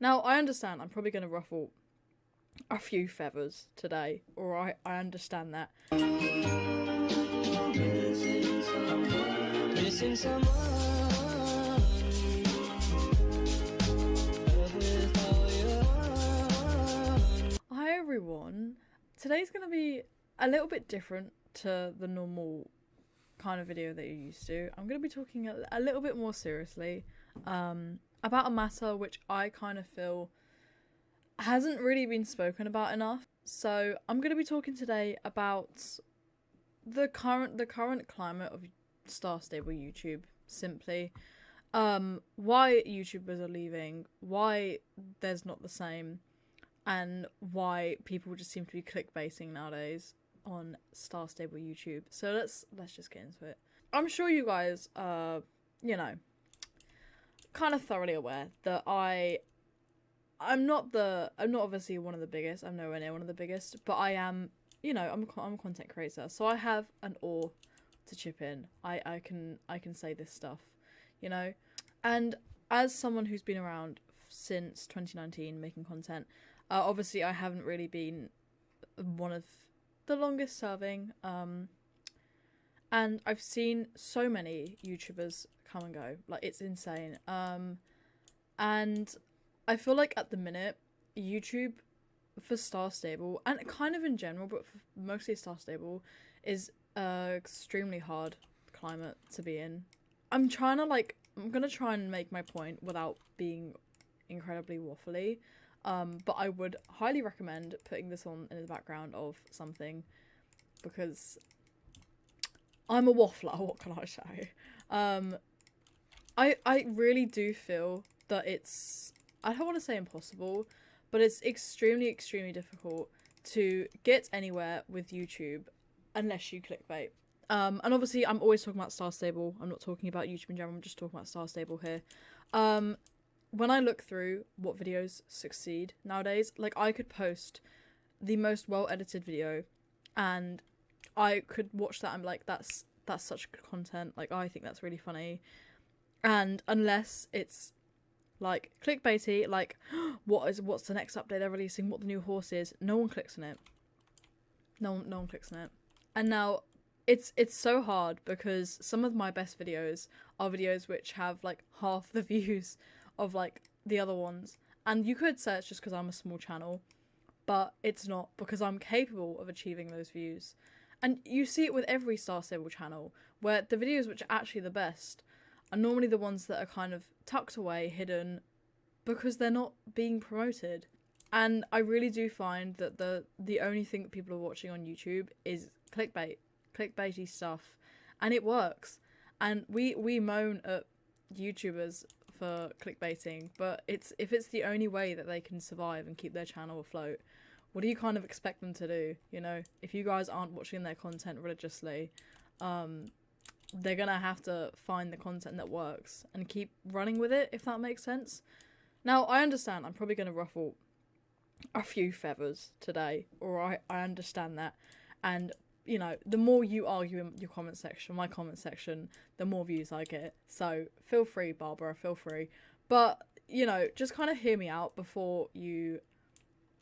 Now, I understand I'm probably going to ruffle a few feathers today, alright? I understand that. Missing someone. Hi everyone. Today's going to be a little bit different to the normal kind of video that you're used to. I'm going to be talking a little bit more seriously about a matter which I kind of feel hasn't really been spoken about enough. So I'm going to be talking today about the current climate of star stable YouTube, simply. Why YouTubers are leaving, why there's not the same, and why people just seem to be clickbaiting nowadays on star stable YouTube. So let's just get into it. I'm sure you guys are, you know, kind of thoroughly aware that I'm not obviously one of the biggest. I'm nowhere near one of the biggest, but I am, you know, I'm a content creator, so I have an oar to chip in. I can say this stuff, you know, and as someone who's been around since 2019 making content, obviously I haven't really been one of the longest serving, and I've seen so many YouTubers come and go, like it's insane, and I feel like at the minute YouTube for star stable, and kind of in general, but for mostly star stable, is extremely hard climate to be in. I'm gonna try and make my point without being incredibly waffly, but I would highly recommend putting this on in the background of something, because I'm a waffler, what can I say? I really do feel that it's, I don't want to say impossible, but it's extremely difficult to get anywhere with YouTube unless you clickbait. And obviously I'm always talking about star stable. I'm not talking about YouTube in general, I'm just talking about star stable here. When I look through what videos succeed nowadays, like I could post the most well-edited video and I could watch that and be like, that's such good content, like I think that's really funny. And unless it's like clickbaity, like what's the next update they're releasing, what the new horse is, no one clicks on it. No one clicks on it. And now it's so hard because some of my best videos are videos which have like half the views of like the other ones. And you could say it's just because I'm a small channel, but it's not, because I'm capable of achieving those views. And you see it with every star stable channel, where the videos which are actually the best are normally the ones that are kind of tucked away, hidden, because they're not being promoted. And I really do find that the only thing that people are watching on YouTube is clickbaity stuff, and it works. And we moan at YouTubers for clickbaiting, but if it's the only way that they can survive and keep their channel afloat, what do you kind of expect them to do? You know, if you guys aren't watching their content religiously, they're gonna have to find the content that works and keep running with it, if that makes sense. Now, I understand I'm probably gonna ruffle a few feathers today, alright? I understand that. And, you know, the more you argue in your comment section, my comment section, the more views I get. So feel free, Barbara, feel free. But, you know, just kind of hear me out before you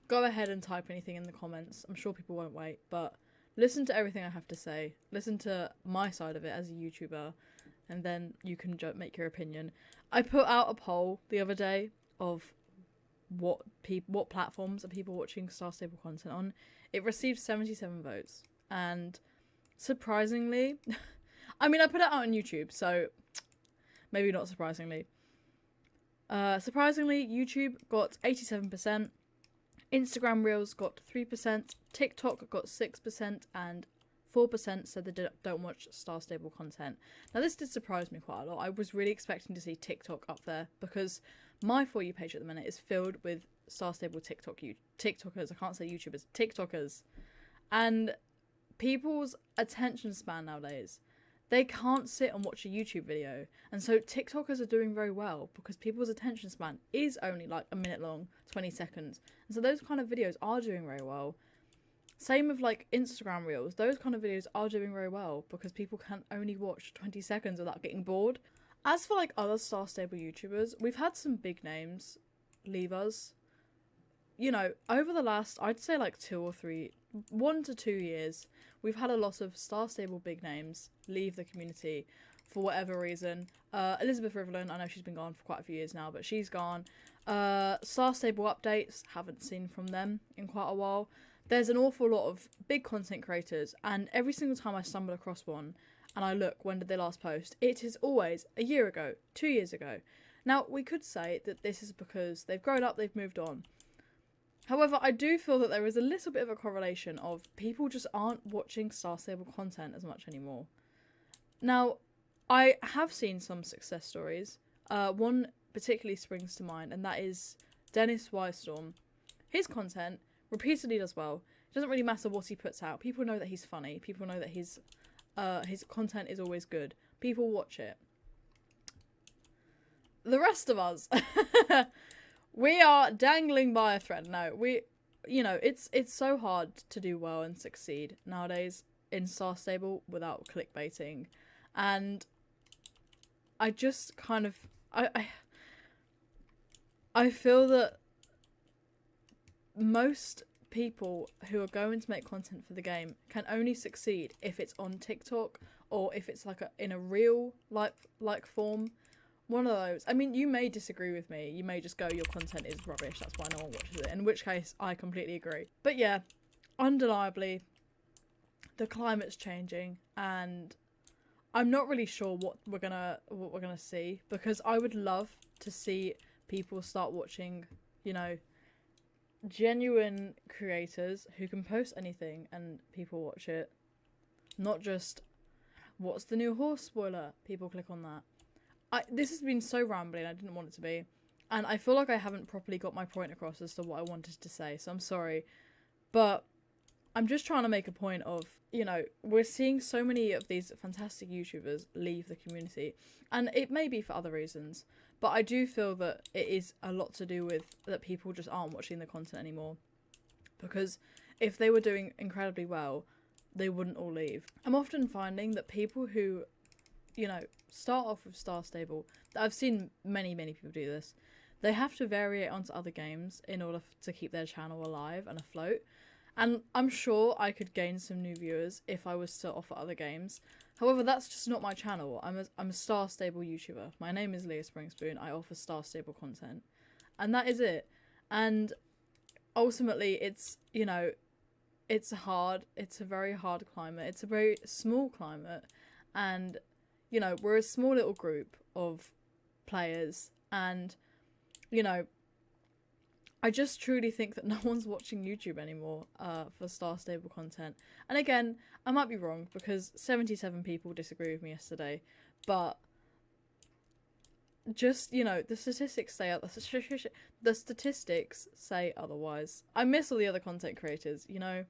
go ahead and type anything in the comments. I'm sure people won't wait, but listen to everything I have to say. Listen to my side of it as a YouTuber, and then you can make your opinion. I put out a poll the other day of what platforms are people watching star stable content on. It received 77 votes, and surprisingly, I mean, I put it out on YouTube, so maybe not surprisingly. Surprisingly, YouTube got 87%, Instagram Reels got 3%, TikTok got 6%, and 4% said they don't watch star stable content. Now, this did surprise me quite a lot. I was really expecting to see TikTok up there, because my For You page at the minute is filled with star stable TikTokers. I can't say YouTubers, TikTokers. And people's attention span nowadays, they can't sit and watch a YouTube video. And so TikTokers are doing very well because people's attention span is only like a minute long, 20 seconds. And so those kind of videos are doing very well. Same with like Instagram Reels. Those kind of videos are doing very well because people can only watch 20 seconds without getting bored. As for like other star stable YouTubers, we've had some big names leave us. You know, over the last, I'd say like 1 to 2 years, we've had a lot of star-stable big names leave the community for whatever reason. Elizabeth Riverland, I know she's been gone for quite a few years now, but she's gone. Star-stable updates, haven't seen from them in quite a while. There's an awful lot of big content creators, and every single time I stumble across one, and I look, when did they last post? It is always a year ago, 2 years ago. Now, we could say that this is because they've grown up, they've moved on. However, I do feel that there is a little bit of a correlation of people just aren't watching star-stable content as much anymore. Now, I have seen some success stories. One particularly springs to mind, and that is Dennis Wistorm. His content repeatedly does well. It doesn't really matter what he puts out. People know that he's funny. People know that his content is always good. People watch it. The rest of us... We are dangling by a thread. No, you know, it's so hard to do well and succeed nowadays in Star Stable without clickbaiting. And I just kind of, I feel that most people who are going to make content for the game can only succeed if it's on TikTok or if it's like in a real like form. One of those. I mean, you may disagree with me. You may just go, your content is rubbish, that's why no one watches it. In which case, I completely agree. But yeah, undeniably, the climate's changing, and I'm not really sure what we're gonna see, because I would love to see people start watching, you know, genuine creators who can post anything and people watch it. Not just, what's the new horse spoiler? People click on that. This has been so rambling, I didn't want it to be. And I feel like I haven't properly got my point across as to what I wanted to say, so I'm sorry. But I'm just trying to make a point of, you know, we're seeing so many of these fantastic YouTubers leave the community. And it may be for other reasons, but I do feel that it is a lot to do with that people just aren't watching the content anymore. Because if they were doing incredibly well, they wouldn't all leave. I'm often finding that people who, you know, start off with Star Stable, I've seen many people do this, they have to vary it onto other games in order to keep their channel alive and afloat. And I'm sure I could gain some new viewers if I was to offer other games. However, that's just not my channel. I'm a Star Stable YouTuber. My name is Leah Springspoon. I offer Star Stable content, and that is it. And ultimately, it's, you know, it's a very hard climate. It's a very small climate, and you know, we're a small little group of players, and, you know, I just truly think that no one's watching YouTube anymore for Star Stable content. And again, I might be wrong, because 77 people disagree with me yesterday, but just, you know, the statistics say otherwise. I miss all the other content creators, you know.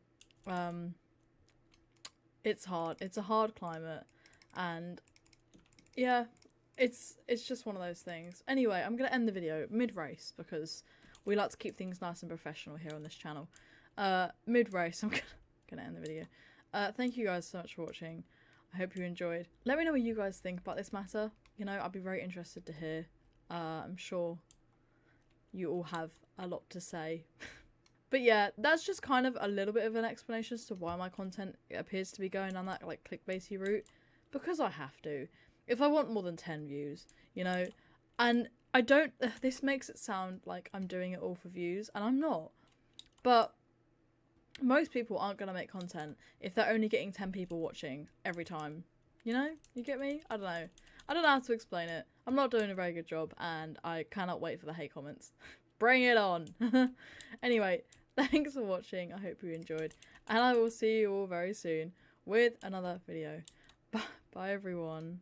It's hard. It's a hard climate, and yeah, it's just one of those things. Anyway, I'm gonna end the video mid-race, because we like to keep things nice and professional here on this channel. Mid-race, I'm gonna end the video. Thank you guys so much for watching. I hope you enjoyed. Let me know what you guys think about this matter. You know, I'd be very interested to hear. I'm sure you all have a lot to say. But yeah, that's just kind of a little bit of an explanation as to why my content appears to be going down that like clickbaity route. Because I have to. If I want more than 10 views, you know, and I don't, this makes it sound like I'm doing it all for views, and I'm not. But most people aren't going to make content if they're only getting 10 people watching every time. You know? You get me? I don't know. I don't know how to explain it. I'm not doing a very good job, and I cannot wait for the hate comments. Bring it on! Anyway, thanks for watching. I hope you enjoyed, and I will see you all very soon with another video. Bye everyone.